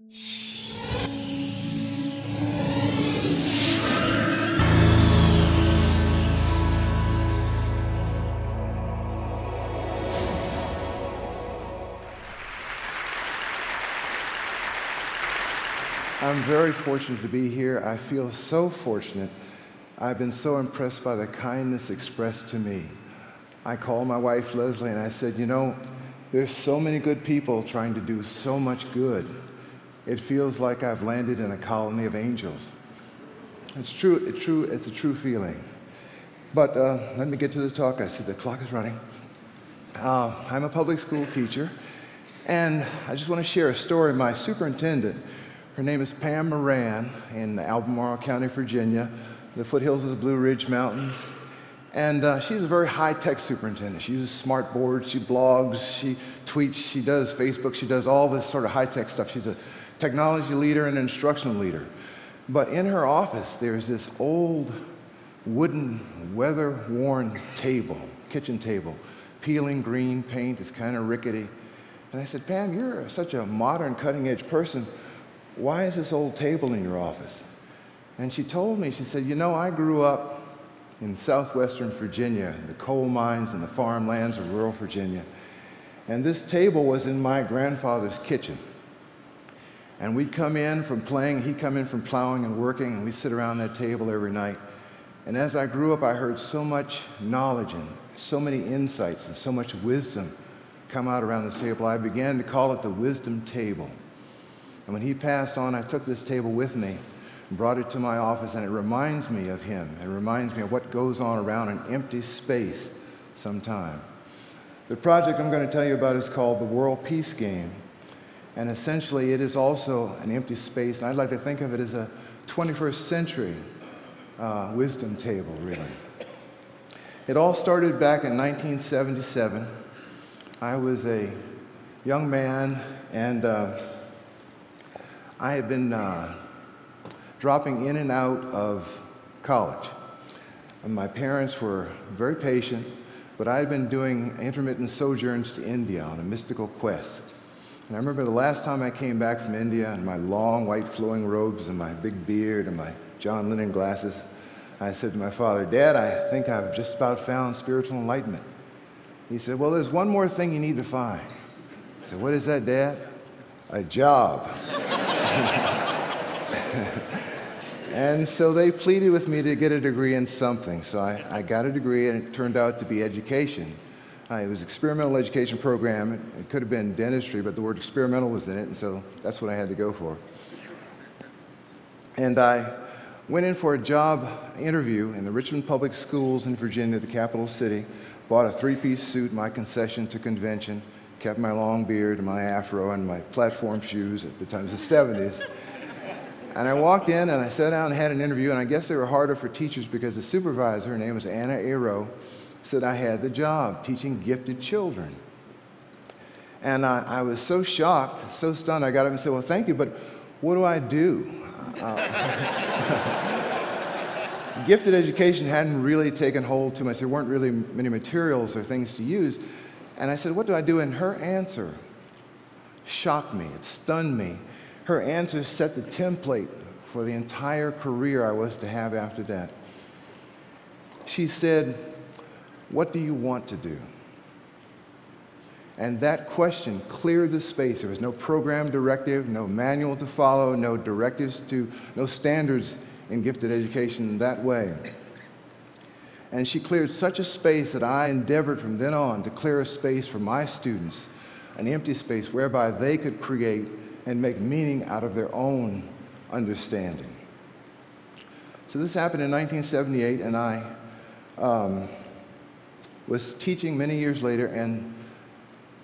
I'm very fortunate to be here. I feel so fortunate. I've been so impressed by the kindness expressed to me. I called my wife, Leslie, and I said, you know, there's so many good people trying to do so much good. It feels like I've landed in a colony of angels. It's true, it's a true feeling. But let me get to the talk. I see the clock is running. I'm a public school teacher, and I just want to share a story. My superintendent, her name is Pam Moran in Albemarle County, Virginia, the foothills of the Blue Ridge Mountains. And she's a very high-tech superintendent. She uses smart boards, she blogs, she tweets, she does Facebook, she does all this sort of high-tech stuff. She's a technology leader and an instructional leader. But in her office, there's this old wooden, weather-worn table, kitchen table, peeling green paint. It's kind of rickety. And I said, Pam, you're such a modern, cutting-edge person. Why is this old table in your office? And she told me, she said, you know, I grew up in southwestern Virginia, the coal mines and the farmlands of rural Virginia. And this table was in my grandfather's kitchen. And we'd come in from playing, he'd come in from plowing and working, and we'd sit around that table every night. And as I grew up, I heard so much knowledge and so many insights and so much wisdom come out around this table. I began to call it the wisdom table. And when he passed on, I took this table with me and brought it to my office, and it reminds me of him. It reminds me of what goes on around an empty space sometime. The project I'm going to tell you about is called the World Peace Game, and essentially it is also an empty space, and I'd like to think of it as a 21st century wisdom table, really. It all started back in 1977. I was a young man, and I had been dropping in and out of college. And my parents were very patient, but I had been doing intermittent sojourns to India on a mystical quest. And I remember the last time I came back from India in my long white flowing robes and my big beard and my John Lennon glasses, I said to my father, Dad, I think I've just about found spiritual enlightenment. He said, well, there's one more thing you need to find. I said, what is that, Dad? A job. And so they pleaded with me to get a degree in something. So I got a degree, and it turned out to be education. It was an experimental education program. It could have been dentistry, but the word experimental was in it, and so that's what I had to go for. And I went in for a job interview in the Richmond Public Schools in Virginia, the capital city, bought a three-piece suit, my concession to convention, kept my long beard and my afro and my platform shoes at the time, it was the 70s. And I walked in and I sat down and had an interview, and I guess they were harder for teachers because the supervisor, her name was Anna Aero, said I had the job teaching gifted children. And I was so shocked, so stunned, I got up and said, well, thank you, but what do I do? Gifted education hadn't really taken hold too much. There weren't really many materials or things to use. And I said, what do I do? And her answer shocked me. It stunned me. Her answer set the template for the entire career I was to have after that. She said, what do you want to do? And that question cleared the space. There was no program directive, no manual to follow, no directives to, no standards in gifted education that way. And she cleared such a space that I endeavored from then on to clear a space for my students, an empty space whereby they could create and make meaning out of their own understanding. So this happened in 1978, and I was teaching many years later, and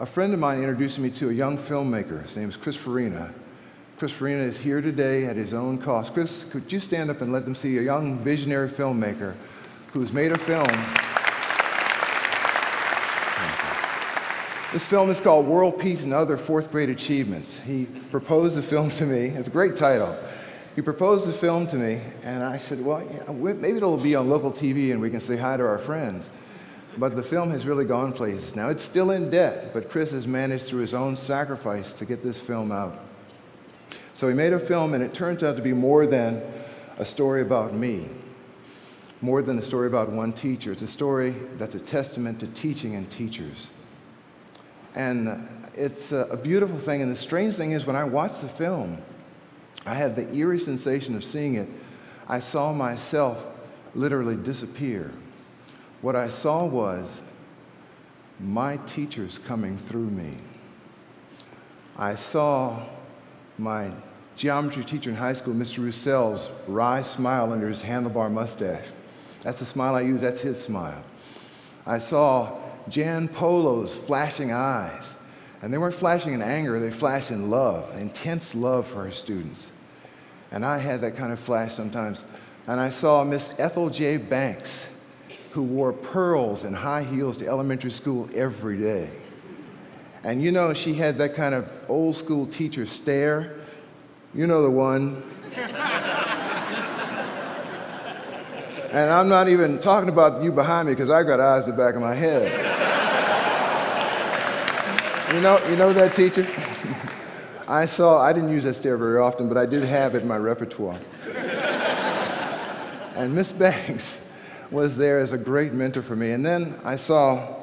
a friend of mine introduced me to a young filmmaker. His name is Chris Farina. Chris Farina is here today at his own cost. Chris, could you stand up and let them see a young visionary filmmaker who's made a film? This film is called World Peace and Other Fourth Grade Achievements. He proposed the film to me. It's a great title. He proposed the film to me, and I said, well, yeah, maybe it'll be on local TV and we can say hi to our friends. But the film has really gone places. Now, it's still in debt, but Chris has managed through his own sacrifice to get this film out. So we made a film, and it turns out to be more than a story about me, more than a story about one teacher. It's a story that's a testament to teaching and teachers. And it's a beautiful thing, and the strange thing is when I watched the film, I had the eerie sensation of seeing it. I saw myself literally disappear. What I saw was my teachers coming through me. I saw my geometry teacher in high school, Mr. Roussell's wry smile under his handlebar mustache. That's the smile I use, that's his smile. I saw Jan Polo's flashing eyes. And they weren't flashing in anger, they flashed in love, intense love for her students. And I had that kind of flash sometimes. And I saw Miss Ethel J. Banks, who wore pearls and high heels to elementary school every day. And you know, she had that kind of old school teacher stare. You know the one. And I'm not even talking about you behind me because I got eyes in the back of my head. You know that teacher? I didn't use that stare very often, but I did have it in my repertoire. And Miss Banks was there as a great mentor for me. And then I saw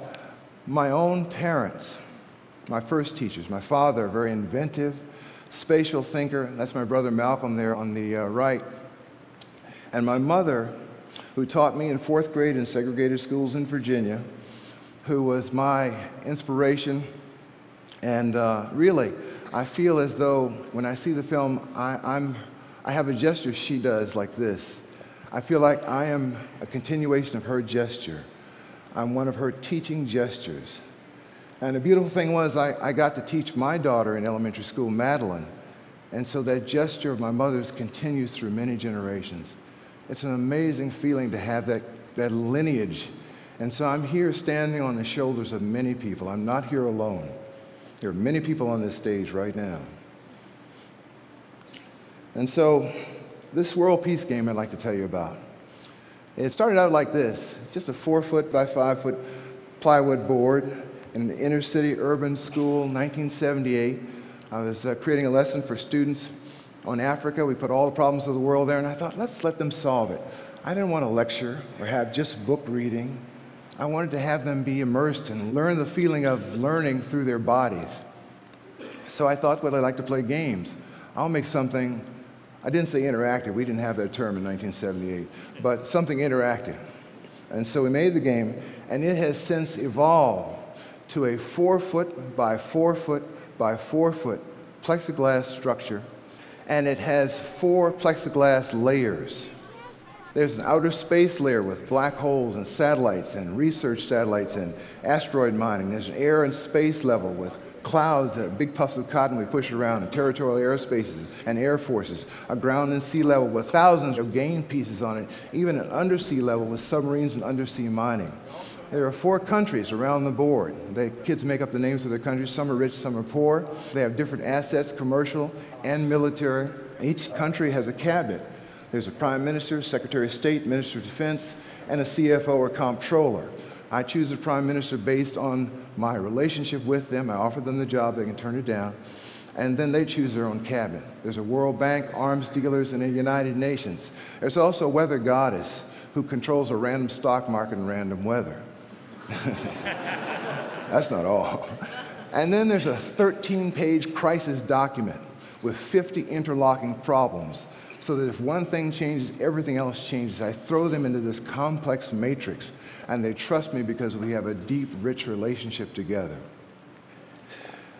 my own parents, my first teachers. My father, a very inventive, spatial thinker. That's my brother Malcolm there on the right. And my mother, who taught me in 4th grade in segregated schools in Virginia, who was my inspiration. And really, I feel as though when I see the film, I have a gesture she does like this. I feel like I am a continuation of her gesture. I'm one of her teaching gestures. And the beautiful thing was I got to teach my daughter in elementary school, Madeline. And so that gesture of my mother's continues through many generations. It's an amazing feeling to have that lineage. And so I'm here standing on the shoulders of many people. I'm not here alone. There are many people on this stage right now. And so this World Peace Game I'd like to tell you about. It started out like this. It's just a 4-foot by 5-foot plywood board in an inner city urban school, 1978. I was creating a lesson for students on Africa. We put all the problems of the world there, and I thought, let's let them solve it. I didn't want to lecture or have just book reading. I wanted to have them be immersed and learn the feeling of learning through their bodies. So I thought, well, I'd like to play games. I'll make something, I didn't say interactive, we didn't have that term in 1978, but something interactive. And so we made the game, and it has since evolved to a 4-foot by 4-foot by 4-foot plexiglass structure, and it has 4 plexiglass layers. There's an outer space layer with black holes and satellites and research satellites and asteroid mining. There's an air and space level with clouds, big puffs of cotton we push around, and territorial airspaces and air forces. A ground and sea level with thousands of game pieces on it, even an undersea level with submarines and undersea mining. There are 4 countries around the board. The kids make up the names of their countries. Some are rich, some are poor. They have different assets, commercial and military. Each country has a cabinet. There's a prime minister, secretary of state, minister of defense, and a CFO or comptroller. I choose a prime minister based on my relationship with them. I offer them the job, they can turn it down, and then they choose their own cabinet. There's a World Bank, arms dealers, and a United Nations. There's also a weather goddess who controls a random stock market and random weather. That's not all. And then there's a 13-page crisis document with 50 interlocking problems, so that if one thing changes, everything else changes. I throw them into this complex matrix, and they trust me because we have a deep, rich relationship together.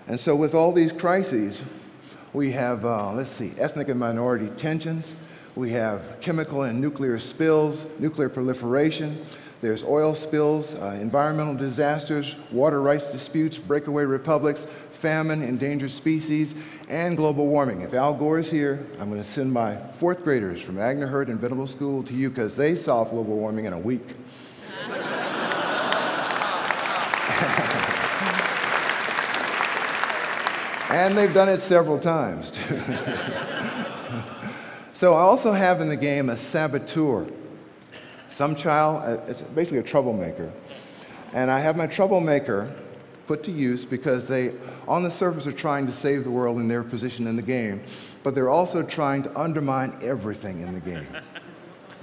And so with all these crises, we have, ethnic and minority tensions, we have chemical and nuclear spills, nuclear proliferation, there's oil spills, environmental disasters, water rights disputes, breakaway republics, famine, endangered species, and global warming. If Al Gore is here, I'm going to send my 4th graders from Agner Hurt and Venable School to you because they solved global warming in a week. And they've done it several times, too. So I also have in the game a saboteur. Some child, it's basically a troublemaker. And I have my troublemaker put to use because they, on the surface, are trying to save the world in their position in the game, but they're also trying to undermine everything in the game.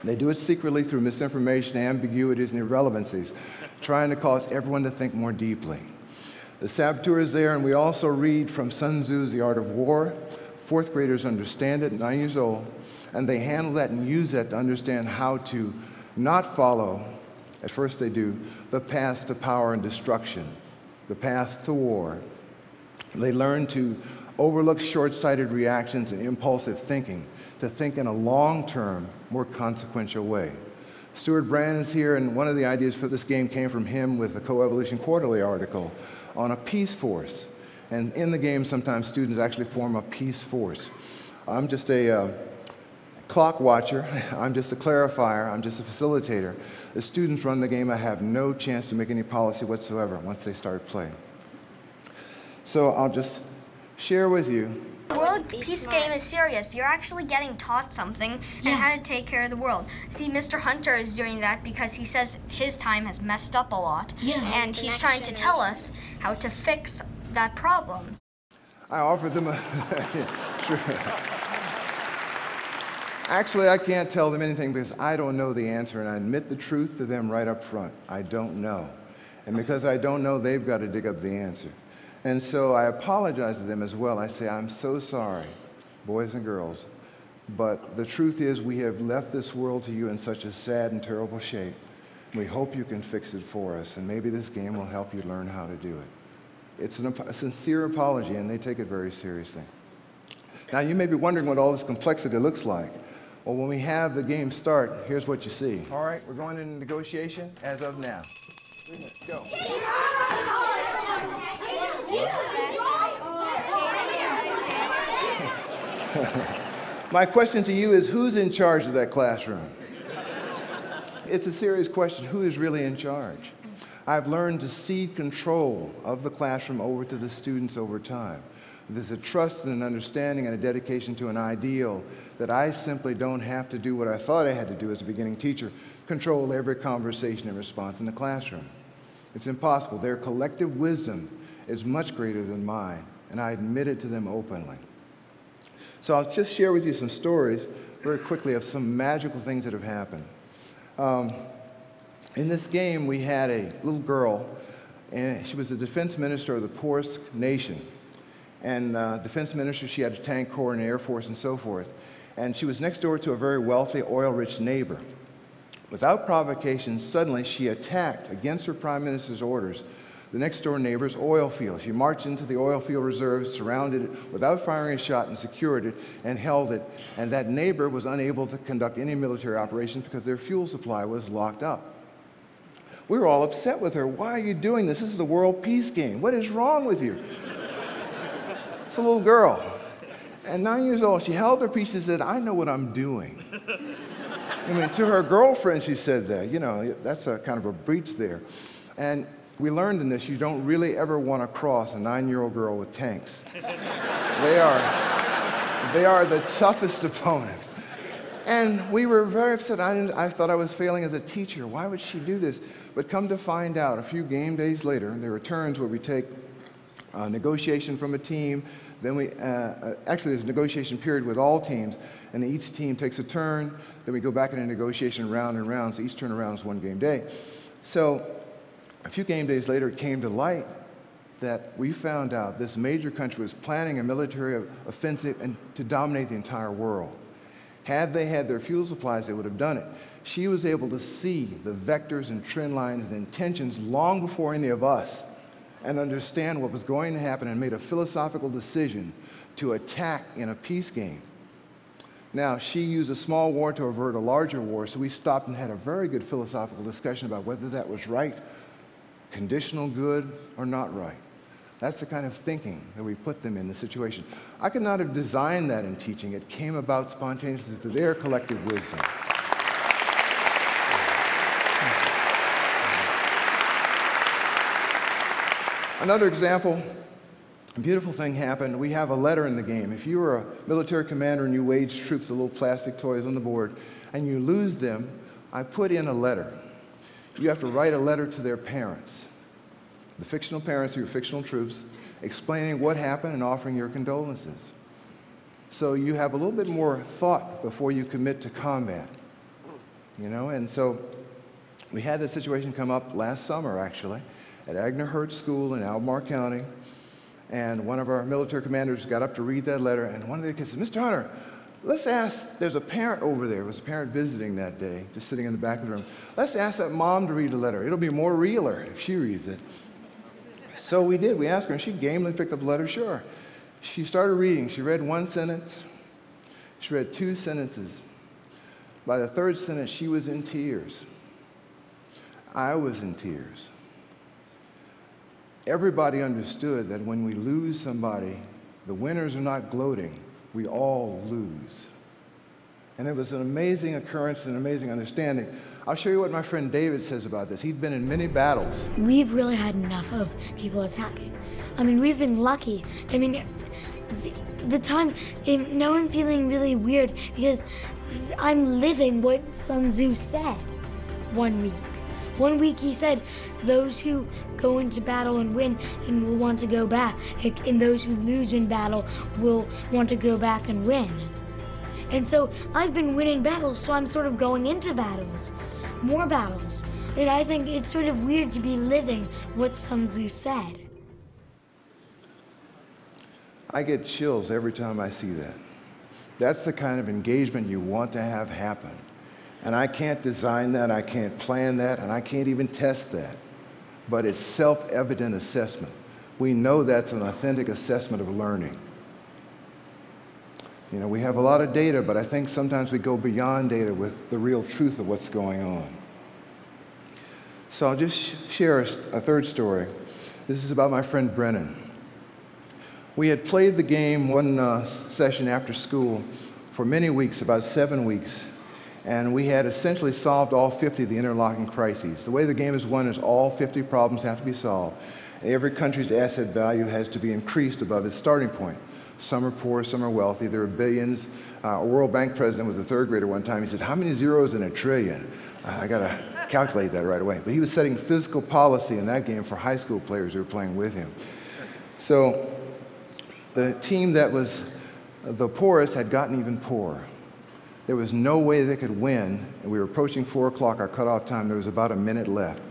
They do it secretly through misinformation, ambiguities, and irrelevancies, trying to cause everyone to think more deeply. The saboteur is there, and we also read from Sun Tzu's The Art of War. Fourth graders understand it, 9 years old, and they handle that and use that to understand how to not follow, at first they do, the path to power and destruction, the path to war. They learn to overlook short-sighted reactions and impulsive thinking, to think in a long-term, more consequential way. Stuart Brand is here, and one of the ideas for this game came from him with the Coevolution Quarterly article on a peace force. And in the game, sometimes students actually form a peace force. I'm just a clock watcher. I'm just a clarifier. I'm just a facilitator. The students run the game. I have no chance to make any policy whatsoever once they start playing. So I'll just share with you. The World Peace game is serious. You're actually getting taught something and how to take care of the world. See, Mr. Hunter is doing that because he says his time has messed up a lot, and he's trying to tell us how to fix that problem. I offered them a... Actually, I can't tell them anything because I don't know the answer, and I admit the truth to them right up front. I don't know. And because I don't know, they've got to dig up the answer. And so I apologize to them as well. I say, I'm so sorry, boys and girls, but the truth is we have left this world to you in such a sad and terrible shape. We hope you can fix it for us, and maybe this game will help you learn how to do it. It's a sincere apology, and they take it very seriously. Now, you may be wondering what all this complexity looks like. Well, when we have the game start, here's what you see. All right, we're going into negotiation as of now. 3 minutes, go. My question to you is, who's in charge of that classroom? It's a serious question. Who is really in charge? I've learned to cede control of the classroom over to the students over time. There's a trust and an understanding and a dedication to an ideal that I simply don't have to do what I thought I had to do as a beginning teacher, control every conversation and response in the classroom. It's impossible. Their collective wisdom is much greater than mine, and I admit it to them openly. So I'll just share with you some stories very quickly of some magical things that have happened. In this game, we had a little girl, and she was the defense minister of the poorest nation. And defense minister, she had a tank corps and air force and so forth. And she was next door to a very wealthy, oil-rich neighbor. Without provocation, suddenly she attacked, against her prime minister's orders, the next-door neighbor's oil field. She marched into the oil field reserve, surrounded it without firing a shot, and secured it and held it. And that neighbor was unable to conduct any military operations because their fuel supply was locked up. We were all upset with her. Why are you doing this? This is the World Peace game. What is wrong with you? It's a little girl. And 9 years old, she held her peace and said, I know what I'm doing. I mean, to her girlfriend, she said that. You know, that's a kind of a breach there. And we learned in this, you don't really ever want to cross a 9-year-old girl with tanks. They are the toughest opponents. And we were very upset. I thought I was failing as a teacher. Why would she do this? But come to find out, a few game days later, there were turns where we take a negotiation from a team. Then we, actually there's a negotiation period with all teams, and each team takes a turn. Then we go back in a negotiation round and round, so each turn around is one game day. So a few game days later, it came to light that we found out this major country was planning a military offensive and to dominate the entire world. Had they had their fuel supplies, they would have done it. She was able to see the vectors and trend lines and intentions long before any of us and understand what was going to happen and made a philosophical decision to attack in a peace game. Now, she used a small war to avert a larger war, so we stopped and had a very good philosophical discussion about whether that was right, conditional good, or not right. That's the kind of thinking that we put them in the situation. I could not have designed that in teaching. It came about spontaneously through their collective wisdom. Another example, a beautiful thing happened. We have a letter in the game. If you were a military commander and you waged troops, the little plastic toys on the board, and you lose them, I put in a letter. You have to write a letter to their parents. The fictional parents are your fictional troops, explaining what happened and offering your condolences. So you have a little bit more thought before you commit to combat, you know? And so we had this situation come up last summer, actually, at Agner Hurt School in Albemarle County. And one of our military commanders got up to read that letter, and one of the kids said, Mr. Hunter, let's ask, there's a parent over there. There was a parent visiting that day, just sitting in the back of the room. Let's ask that mom to read the letter. It'll be more realer if she reads it. So we did. We asked her, and she gamely picked up the letter. Sure. She started reading. She read one sentence. She read two sentences. By the third sentence, she was in tears. I was in tears. Everybody understood that when we lose somebody, the winners are not gloating. We all lose. And it was an amazing occurrence, an amazing understanding. I'll show you what my friend David says about this. He'd been in many battles. We've really had enough of people attacking. I mean, we've been lucky. I mean, the time, now I'm feeling really weird because I'm living what Sun Tzu said 1 week. 1 week he said, those who go into battle and win and will want to go back, and those who lose in battle will want to go back and win. And so I've been winning battles, so I'm sort of going into battles, more battles. And I think it's sort of weird to be living what Sun Tzu said. I get chills every time I see that. That's the kind of engagement you want to have happen. And I can't design that, I can't plan that, and I can't even test that. But it's self-evident assessment. We know that's an authentic assessment of learning. You know, we have a lot of data, but I think sometimes we go beyond data with the real truth of what's going on. So I'll just share a third story. This is about my friend Brennan. We had played the game one session after school for many weeks, about 7 weeks, and we had essentially solved all 50 of the interlocking crises. The way the game is won is all 50 problems have to be solved. Every country's asset value has to be increased above its starting point. Some are poor, some are wealthy. There are billions. A World Bank president was a third grader one time. He said, how many zeros in a trillion? I got to calculate that right away. But he was setting fiscal policy in that game for high school players who were playing with him. So the team that was the poorest had gotten even poorer. There was no way they could win. And we were approaching 4 o'clock, our cutoff time. There was about a minute left.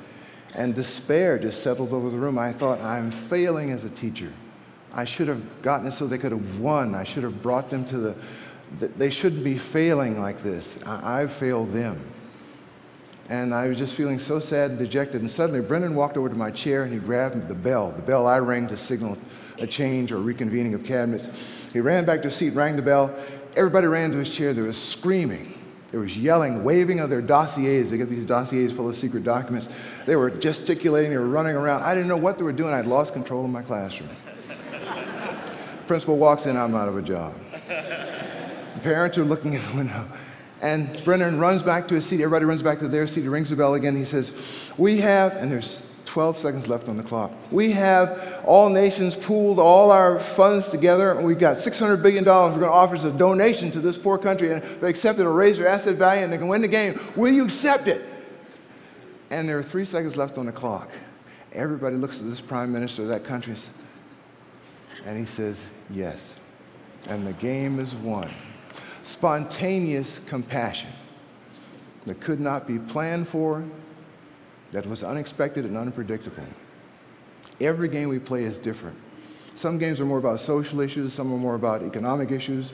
And despair just settled over the room. I thought, I'm failing as a teacher. I should have gotten it so they could have won. I should have brought them to they shouldn't be failing like this. I've failed them. And I was just feeling so sad and dejected. And suddenly, Brendan walked over to my chair and he grabbed the bell I rang to signal a change or reconvening of cabinets. He ran back to his seat, rang the bell. Everybody ran to his chair. There was screaming. There was yelling, waving of their dossiers. They get these dossiers full of secret documents. They were gesticulating. They were running around. I didn't know what they were doing. I'd lost control of my classroom. Principal walks in, I'm out of a job. The parents are looking at the window. And Brennan runs back to his seat. Everybody runs back to their seat. He rings the bell again. He says, we have, and there's 12 seconds left on the clock. We have all nations pooled all our funds together, and we've got $600 billion. We're going to offer as a donation to this poor country, and if they accept it, it'll raise their asset value, and they can win the game. Will you accept it? And there are 3 seconds left on the clock. Everybody looks at this prime minister of that country, and he says, yes. And the game is won. Spontaneous compassion that could not be planned for, that was unexpected and unpredictable. Every game we play is different. Some games are more about social issues, some are more about economic issues,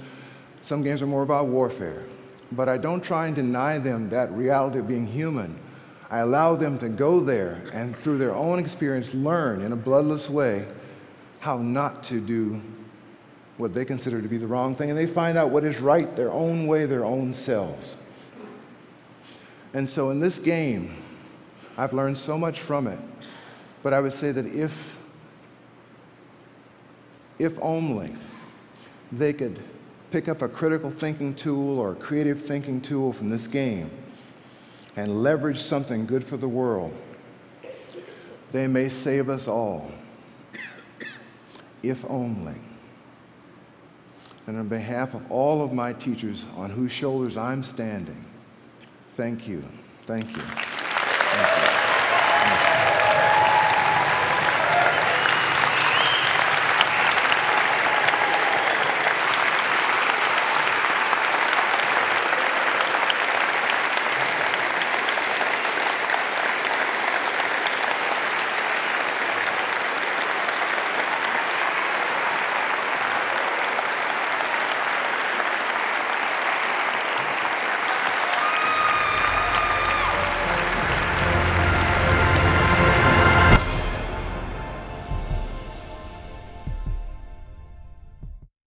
some games are more about warfare. But I don't try and deny them that reality of being human. I allow them to go there and through their own experience learn in a bloodless way how not to do what they consider to be the wrong thing, and they find out what is right their own way, their own selves. And so in this game, I've learned so much from it, but I would say that if only they could pick up a critical thinking tool or a creative thinking tool from this game and leverage something good for the world, they may save us all. If only. And on behalf of all of my teachers on whose shoulders I'm standing, thank you. Thank you.